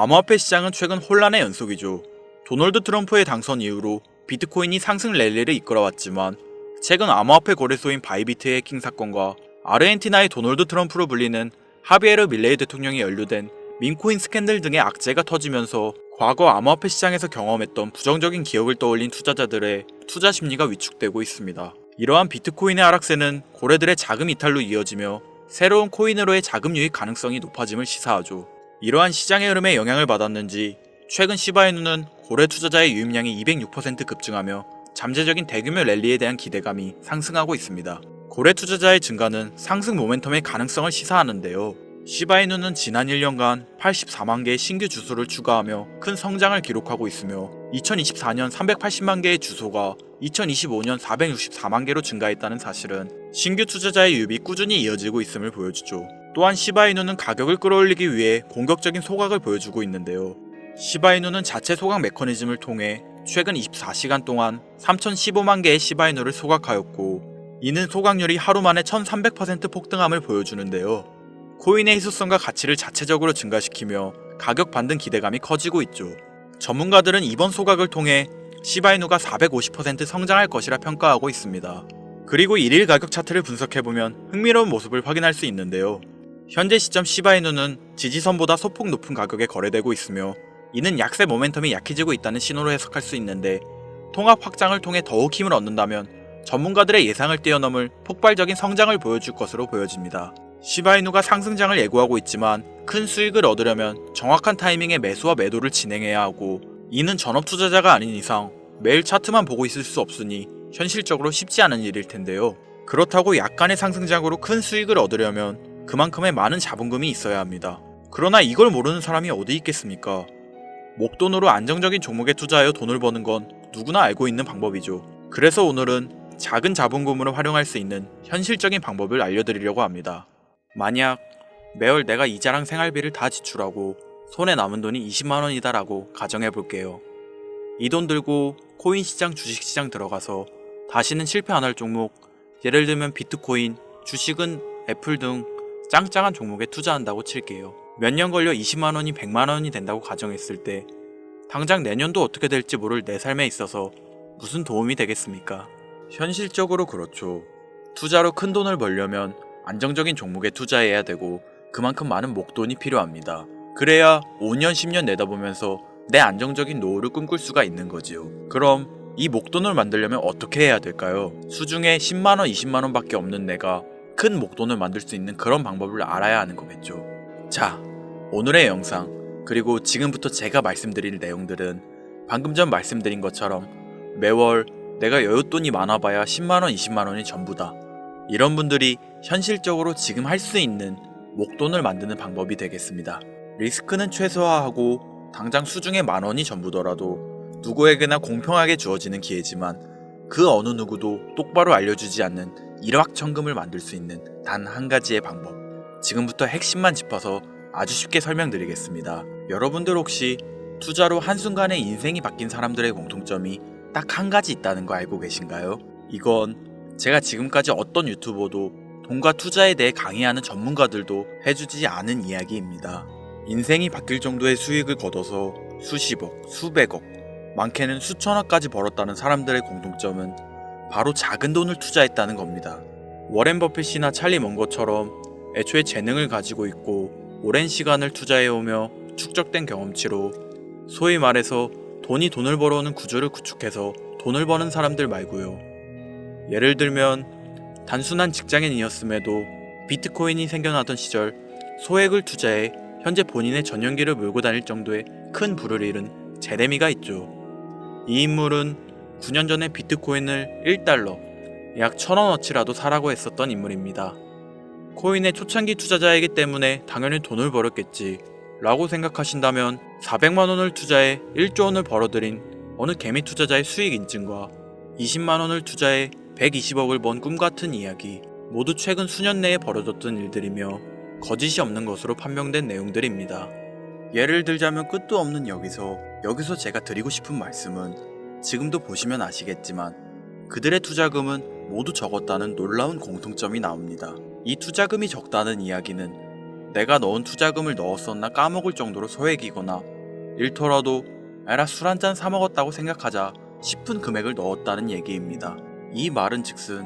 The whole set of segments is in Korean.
암호화폐 시장은 최근 혼란의 연속이죠. 도널드 트럼프의 당선 이후로 비트코인이 상승 랠리를 이끌어왔지만 최근 암호화폐 거래소인 바이비트의 해킹 사건과 아르헨티나의 도널드 트럼프로 불리는 하비에르 밀레이 대통령이 연루된 밈코인 스캔들 등의 악재가 터지면서 과거 암호화폐 시장에서 경험했던 부정적인 기억을 떠올린 투자자들의 투자 심리가 위축되고 있습니다. 이러한 비트코인의 하락세는 고래들의 자금 이탈로 이어지며 새로운 코인으로의 자금 유입 가능성이 높아짐을 시사하죠. 이러한 시장의 흐름에 영향을 받았는지 최근 시바이누는 고래 투자자의 유입량이 206% 급증하며 잠재적인 대규모 랠리에 대한 기대감이 상승하고 있습니다. 고래 투자자의 증가는 상승 모멘텀의 가능성을 시사하는데요. 시바이누는 지난 1년간 84만 개의 신규 주소를 추가하며 큰 성장을 기록하고 있으며 2024년 380만 개의 주소가 2025년 464만 개로 증가했다는 사실은 신규 투자자의 유입이 꾸준히 이어지고 있음을 보여주죠. 또한 시바이누는 가격을 끌어올리기 위해 공격적인 소각을 보여주고 있는데요. 시바이누는 자체 소각 메커니즘을 통해 최근 24시간 동안 3015만 개의 시바이누를 소각하였고 이는 소각률이 하루 만에 1300% 폭등함을 보여주는데요. 코인의 희소성과 가치를 자체적으로 증가시키며 가격 반등 기대감이 커지고 있죠. 전문가들은 이번 소각을 통해 시바이누가 450% 성장할 것이라 평가하고 있습니다. 그리고 1일 가격 차트를 분석해보면 흥미로운 모습을 확인할 수 있는데요. 현재 시점 시바이누는 지지선보다 소폭 높은 가격에 거래되고 있으며 이는 약세 모멘텀이 약해지고 있다는 신호로 해석할 수 있는데 통합 확장을 통해 더욱 힘을 얻는다면 전문가들의 예상을 뛰어넘을 폭발적인 성장을 보여줄 것으로 보여집니다. 시바이누가 상승장을 예고하고 있지만 큰 수익을 얻으려면 정확한 타이밍에 매수와 매도를 진행해야 하고 이는 전업 투자자가 아닌 이상 매일 차트만 보고 있을 수 없으니 현실적으로 쉽지 않은 일일 텐데요. 그렇다고 약간의 상승장으로 큰 수익을 얻으려면 그만큼의 많은 자본금이 있어야 합니다. 그러나 이걸 모르는 사람이 어디 있겠습니까? 목돈으로 안정적인 종목에 투자하여 돈을 버는 건 누구나 알고 있는 방법이죠. 그래서 오늘은 작은 자본금으로 활용할 수 있는 현실적인 방법을 알려드리려고 합니다. 만약 매월 내가 이자랑 생활비를 다 지출하고 손에 남은 돈이 20만원이다 라고 가정해볼게요. 이 돈 들고 코인 시장, 주식 시장 들어가서 다시는 실패 안 할 종목, 예를 들면 비트코인, 주식은 애플 등 짱짱한 종목에 투자한다고 칠게요. 몇 년 걸려 20만원이 100만원이 된다고 가정했을 때 당장 내년도 어떻게 될지 모를 내 삶에 있어서 무슨 도움이 되겠습니까? 현실적으로 그렇죠. 투자로 큰 돈을 벌려면 안정적인 종목에 투자해야 되고 그만큼 많은 목돈이 필요합니다. 그래야 5년 10년 내다보면서 내 안정적인 노후를 꿈꿀 수가 있는 거지요. 그럼 이 목돈을 만들려면 어떻게 해야 될까요? 수중에 10만원 20만원 밖에 없는 내가 큰 목돈을 만들 수 있는 그런 방법을 알아야 하는 거겠죠. 자, 오늘의 영상 그리고 지금부터 제가 말씀드릴 내용들은 방금 전 말씀드린 것처럼 매월 내가 여윳돈이 많아봐야 10만원 20만원이 전부다, 이런 분들이 현실적으로 지금 할 수 있는 목돈을 만드는 방법이 되겠습니다. 리스크는 최소화하고 당장 수중에 만원이 전부더라도 누구에게나 공평하게 주어지는 기회지만 그 어느 누구도 똑바로 알려주지 않는 일확천금을 만들 수 있는 단 한 가지의 방법, 지금부터 핵심만 짚어서 아주 쉽게 설명드리겠습니다. 여러분들 혹시 투자로 한순간에 인생이 바뀐 사람들의 공통점이 딱 한 가지 있다는 거 알고 계신가요? 이건 제가 지금까지 어떤 유튜버도 돈과 투자에 대해 강의하는 전문가들도 해주지 않은 이야기입니다. 인생이 바뀔 정도의 수익을 거둬서 수십억, 수백억, 많게는 수천억까지 벌었다는 사람들의 공통점은 바로 작은 돈을 투자했다는 겁니다. 워렌 버핏이나 찰리 먼거처럼 애초에 재능을 가지고 있고 오랜 시간을 투자해오며 축적된 경험치로 소위 말해서 돈이 돈을 벌어오는 구조를 구축해서 돈을 버는 사람들 말고요. 예를 들면 단순한 직장인이었음에도 비트코인이 생겨나던 시절 소액을 투자해 현재 본인의 전용기를 몰고 다닐 정도의 큰 부를 잃은 제레미가 있죠. 이 인물은 9년 전에 비트코인을 1달러, 약 1000원어치라도 사라고 했었던 인물입니다. 코인의 초창기 투자자이기 때문에 당연히 돈을 벌었겠지 라고 생각하신다면 400만원을 투자해 1조원을 벌어들인 어느 개미 투자자의 수익 인증과 20만원을 투자해 120억을 번 꿈같은 이야기, 모두 최근 수년 내에 벌어졌던 일들이며 거짓이 없는 것으로 판명된 내용들입니다. 예를 들자면 끝도 없는 여기서 제가 드리고 싶은 말씀은 지금도 보시면 아시겠지만 그들의 투자금은 모두 적었다는 놀라운 공통점이 나옵니다. 이 투자금이 적다는 이야기는 내가 넣은 투자금을 넣었었나 까먹을 정도로 소액이거나 일터라도 에라 술 한잔 사먹었다고 생각하자 싶은 금액을 넣었다는 얘기입니다. 이 말은 즉슨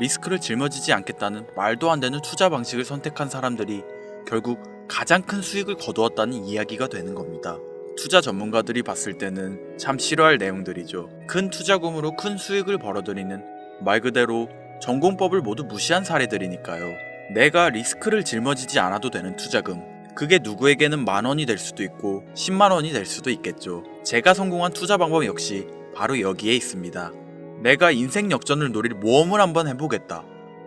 리스크를 짊어지지 않겠다는 말도 안 되는 투자 방식을 선택한 사람들이 결국 가장 큰 수익을 거두었다는 이야기가 되는 겁니다. 투자 전문가들이 봤을 때는 참 싫어할 내용들이죠. 큰 투자금으로 큰 수익을 벌어들이는 말 그대로 전공법을 모두 무시한 사례들이니까요. 내가 리스크를 짊어지지 않아도 되는 투자금, 그게 누구에게는 10,000원이 될 수도 있고 100,000원이 될 수도 있겠죠. 제가 성공한 투자 방법 역시 바로 여기에 있습니다. 내가 인생 역전을 노릴 모험을 한번 해보겠다.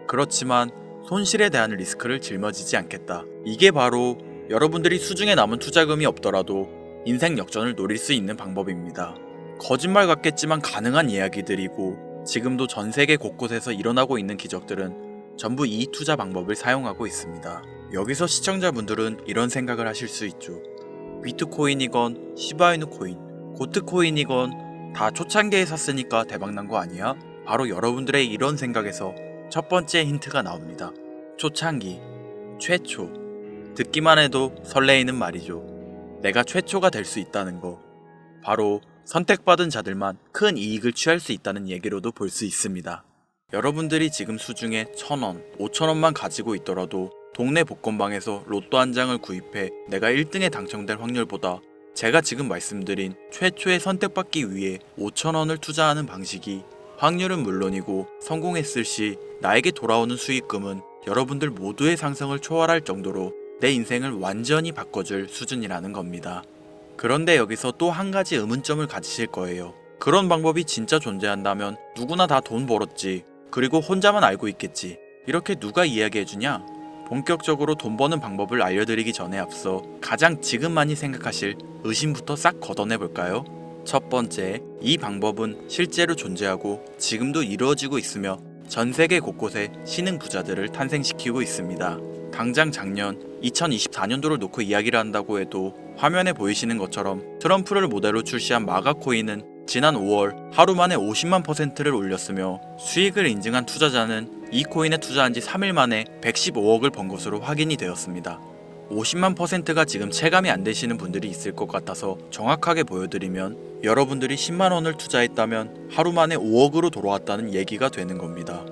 그렇지만 손실에 대한 리스크를 짊어지지 않겠다. 이게 바로 여러분들이 수중에 남은 투자금이 없더라도 인생 역전을 노릴 수 있는 방법입니다. 거짓말 같겠지만 가능한 이야기들이고 지금도 전 세계 곳곳에서 일어나고 있는 기적들은 전부 이 투자 방법을 사용하고 있습니다. 여기서 시청자분들은 이런 생각을 하실 수 있죠. 비트코인이건 시바이누 코인, 고트코인이건 다 초창기에 샀으니까 대박난 거 아니야? 바로 여러분들의 이런 생각에서 첫 번째 힌트가 나옵니다. 초창기, 최초. 듣기만 해도 설레이는 말이죠. 내가 최초가 될 수 있다는 거. 바로 선택받은 자들만 큰 이익을 취할 수 있다는 얘기로도 볼 수 있습니다. 여러분들이 지금 수중에 1,000원, 5,000원만 가지고 있더라도 동네 복권방에서 로또 한 장을 구입해 내가 1등에 당첨될 확률보다 제가 지금 말씀드린 최초의 선택받기 위해 5,000원을 투자하는 방식이 확률은 물론이고 성공했을 시 나에게 돌아오는 수익금은 여러분들 모두의 상승을 초월할 정도로 내 인생을 완전히 바꿔줄 수준이라는 겁니다. 그런데 여기서 또 한 가지 의문점을 가지실 거예요. 그런 방법이 진짜 존재한다면 누구나 다 돈 벌었지. 그리고 혼자만 알고 있겠지. 이렇게 누가 이야기해주냐? 본격적으로 돈 버는 방법을 알려드리기 전에 앞서 가장 지금 많이 생각하실 의심부터 싹 걷어내볼까요? 첫 번째, 이 방법은 실제로 존재하고 지금도 이루어지고 있으며 전 세계 곳곳에 신흥 부자들을 탄생시키고 있습니다. 당장 작년 2024년도를 놓고 이야기를 한다고 해도 화면에 보이시는 것처럼 트럼프를 모델로 출시한 마가 코인은 지난 5월 하루 만에 50만%를 올렸으며 수익을 인증한 투자자는 이 코인에 투자한 지 3일 만에 115억을 번 것으로 확인이 되었습니다. 50만%가 지금 체감이 안 되시는 분들이 있을 것 같아서 정확하게 보여드리면 여러분들이 10만원을 투자했다면 하루 만에 5억으로 돌아왔다는 얘기가 되는 겁니다.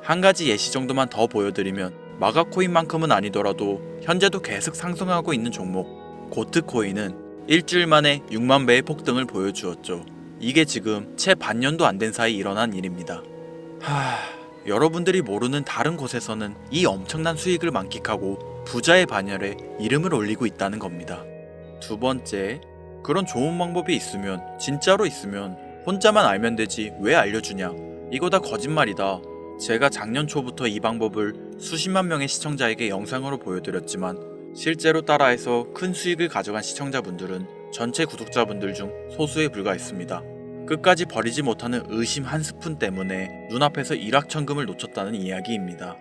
한 가지 예시 정도만 더 보여드리면 마가코인만큼은 아니더라도 현재도 계속 상승하고 있는 종목 고트코인은 일주일 만에 6만 배의 폭등을 보여주었죠. 이게 지금 채 반년도 안 된 사이 일어난 일입니다. 여러분들이 모르는 다른 곳에서는 이 엄청난 수익을 만끽하고 부자의 반열에 이름을 올리고 있다는 겁니다. 두 번째, 그런 좋은 방법이 있으면, 진짜로 있으면 혼자만 알면 되지 왜 알려주냐? 이거 다 거짓말이다. 제가 작년 초부터 이 방법을 수십만 명의 시청자에게 영상으로 보여드렸지만 실제로 따라해서 큰 수익을 가져간 시청자분들은 전체 구독자분들 중 소수에 불과했습니다. 끝까지 버리지 못하는 의심 한 스푼 때문에 눈앞에서 일확천금을 놓쳤다는 이야기입니다.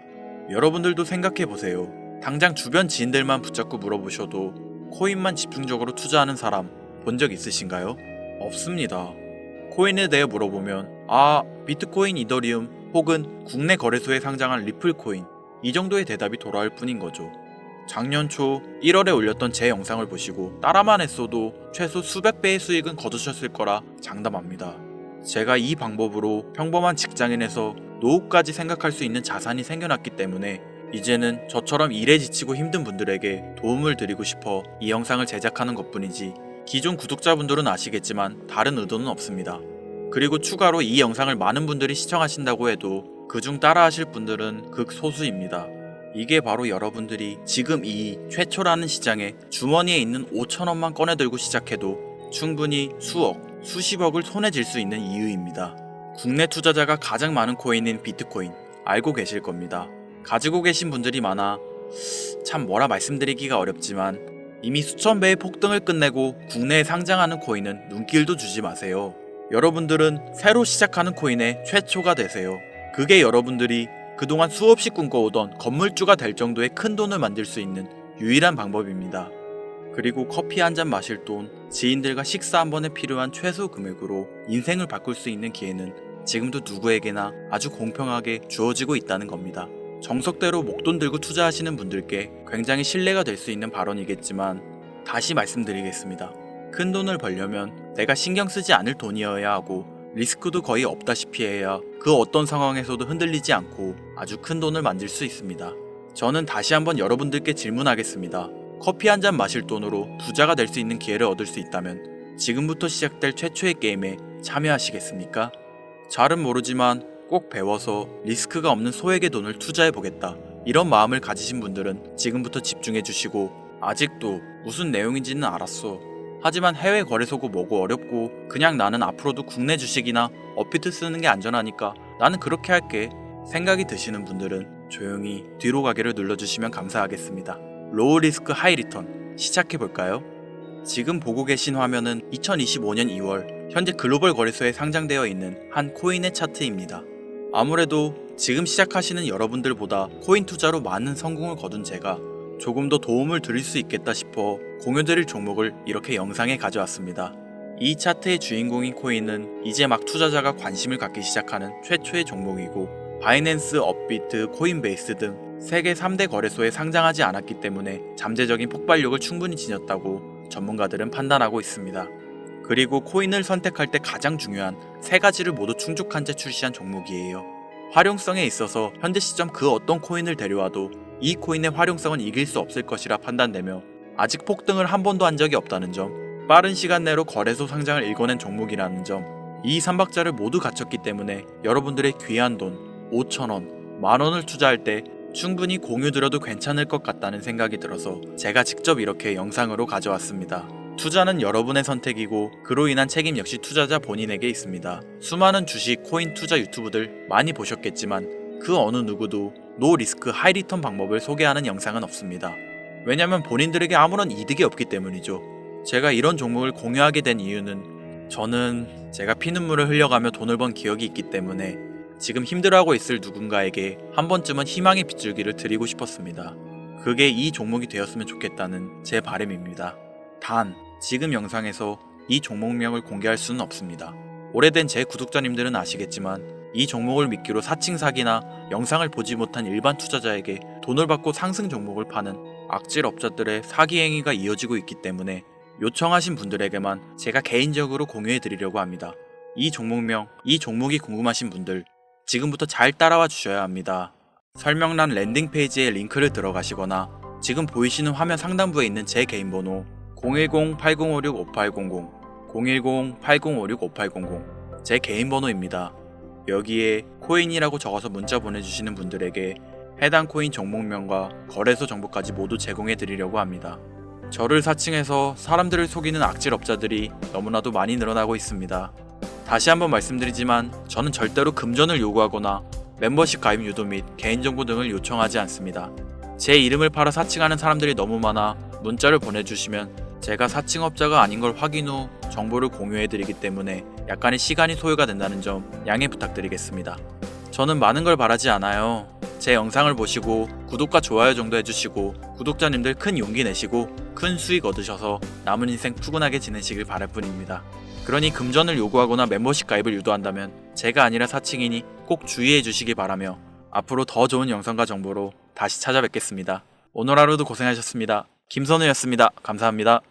여러분들도 생각해보세요. 당장 주변 지인들만 붙잡고 물어보셔도 코인만 집중적으로 투자하는 사람 본 적 있으신가요? 없습니다. 코인에 대해 물어보면 비트코인, 이더리움 혹은 국내 거래소에 상장한 리플코인 이 정도의 대답이 돌아올 뿐인 거죠. 작년 초 1월에 올렸던 제 영상을 보시고 따라만 했어도 최소 수백 배의 수익은 거두셨을 거라 장담합니다. 제가 이 방법으로 평범한 직장인에서 노후까지 생각할 수 있는 자산이 생겨났기 때문에 이제는 저처럼 일에 지치고 힘든 분들에게 도움을 드리고 싶어 이 영상을 제작하는 것뿐이지 기존 구독자분들은 아시겠지만 다른 의도는 없습니다. 그리고 추가로 이 영상을 많은 분들이 시청하신다고 해도 그중 따라하실 분들은 극소수입니다. 이게 바로 여러분들이 지금 이 최초라는 시장에 주머니에 있는 5,000원만 꺼내들고 시작해도 충분히 수억, 수십억을 손에 쥘 수 있는 이유입니다. 국내 투자자가 가장 많은 코인인 비트코인 알고 계실 겁니다. 가지고 계신 분들이 많아 참 뭐라 말씀드리기가 어렵지만 이미 수천 배의 폭등을 끝내고 국내에 상장하는 코인은 눈길도 주지 마세요. 여러분들은 새로 시작하는 코인의 최초가 되세요. 그게 여러분들이 그동안 수없이 꿈꿔오던 건물주가 될 정도의 큰 돈을 만들 수 있는 유일한 방법입니다. 그리고 커피 한 잔 마실 돈, 지인들과 식사 한 번에 필요한 최소 금액으로 인생을 바꿀 수 있는 기회는 지금도 누구에게나 아주 공평하게 주어지고 있다는 겁니다. 정석대로 목돈 들고 투자하시는 분들께 굉장히 신뢰가 될 수 있는 발언이겠지만 다시 말씀드리겠습니다. 큰 돈을 벌려면 내가 신경 쓰지 않을 돈이어야 하고 리스크도 거의 없다시피 해야 그 어떤 상황에서도 흔들리지 않고 아주 큰 돈을 만들 수 있습니다. 저는 다시 한번 여러분들께 질문하겠습니다. 커피 한 잔 마실 돈으로 부자가 될 수 있는 기회를 얻을 수 있다면 지금부터 시작될 최초의 게임에 참여하시겠습니까? 잘은 모르지만 꼭 배워서 리스크가 없는 소액의 돈을 투자해보겠다, 이런 마음을 가지신 분들은 지금부터 집중해주시고, 아직도 무슨 내용인지는 알았어, 하지만 해외 거래소고 뭐고 어렵고 그냥 나는 앞으로도 국내 주식이나 업비트 쓰는 게 안전하니까 나는 그렇게 할게 생각이 드시는 분들은 조용히 뒤로 가기를 눌러주시면 감사하겠습니다. 로우 리스크 하이 리턴 시작해볼까요? 지금 보고 계신 화면은 2025년 2월 현재 글로벌 거래소에 상장되어 있는 한 코인의 차트입니다. 아무래도 지금 시작하시는 여러분들보다 코인 투자로 많은 성공을 거둔 제가 조금 더 도움을 드릴 수 있겠다 싶어 공유드릴 종목을 이렇게 영상에 가져왔습니다. 이 차트의 주인공인 코인은 이제 막 투자자가 관심을 갖기 시작하는 최초의 종목이고, 바이낸스, 업비트, 코인베이스 등 세계 3대 거래소에 상장하지 않았기 때문에 잠재적인 폭발력을 충분히 지녔다고 전문가들은 판단하고 있습니다. 그리고 코인을 선택할 때 가장 중요한 세 가지를 모두 충족한 채 출시한 종목이에요. 활용성에 있어서 현재 시점 그 어떤 코인을 데려와도 이 코인의 활용성은 이길 수 없을 것이라 판단되며, 아직 폭등을 한 번도 한 적이 없다는 점, 빠른 시간 내로 거래소 상장을 일궈낸 종목이라는 점, 이 3박자를 모두 갖췄기 때문에 여러분들의 귀한 돈 5,000원, 만원을 투자할 때 충분히 공유드려도 괜찮을 것 같다는 생각이 들어서 제가 직접 이렇게 영상으로 가져왔습니다. 투자는 여러분의 선택이고 그로 인한 책임 역시 투자자 본인에게 있습니다. 수많은 주식, 코인 투자 유튜브들 많이 보셨겠지만 그 어느 누구도 노 리스크 하이 리턴 방법을 소개하는 영상은 없습니다. 왜냐면 본인들에게 아무런 이득이 없기 때문이죠. 제가 이런 종목을 공유하게 된 이유는 저는 제가 피눈물을 흘려가며 돈을 번 기억이 있기 때문에 지금 힘들어하고 있을 누군가에게 한 번쯤은 희망의 빗줄기를 드리고 싶었습니다. 그게 이 종목이 되었으면 좋겠다는 제 바람입니다. 단, 지금 영상에서 이 종목명을 공개할 수는 없습니다. 오래된 제 구독자님들은 아시겠지만 이 종목을 미끼로 사칭 사기나 영상을 보지 못한 일반 투자자에게 돈을 받고 상승 종목을 파는 악질 업자들의 사기 행위가 이어지고 있기 때문에 요청하신 분들에게만 제가 개인적으로 공유해 드리려고 합니다. 이 종목명, 이 종목이 궁금하신 분들 지금부터 잘 따라와 주셔야 합니다. 설명란 랜딩 페이지에 링크를 들어가시거나 지금 보이시는 화면 상단부에 있는 제 개인 번호 010-8056-5800, 010-8056-5800 제 개인 번호입니다. 여기에 코인이라고 적어서 문자 보내주시는 분들에게 해당 코인 종목명과 거래소 정보까지 모두 제공해 드리려고 합니다. 저를 사칭해서 사람들을 속이는 악질 업자들이 너무나도 많이 늘어나고 있습니다. 다시 한번 말씀드리지만 저는 절대로 금전을 요구하거나 멤버십 가입 유도 및 개인정보 등을 요청하지 않습니다. 제 이름을 팔아 사칭하는 사람들이 너무 많아 문자를 보내주시면 제가 사칭업자가 아닌 걸 확인 후 정보를 공유해드리기 때문에 약간의 시간이 소요가 된다는 점 양해 부탁드리겠습니다. 저는 많은 걸 바라지 않아요. 제 영상을 보시고 구독과 좋아요 정도 해주시고 구독자님들 큰 용기 내시고 큰 수익 얻으셔서 남은 인생 푸근하게 지내시길 바랄 뿐입니다. 그러니 금전을 요구하거나 멤버십 가입을 유도한다면 제가 아니라 사칭이니 꼭 주의해 주시기 바라며 앞으로 더 좋은 영상과 정보로 다시 찾아뵙겠습니다. 오늘 하루도 고생하셨습니다. 김선우였습니다. 감사합니다.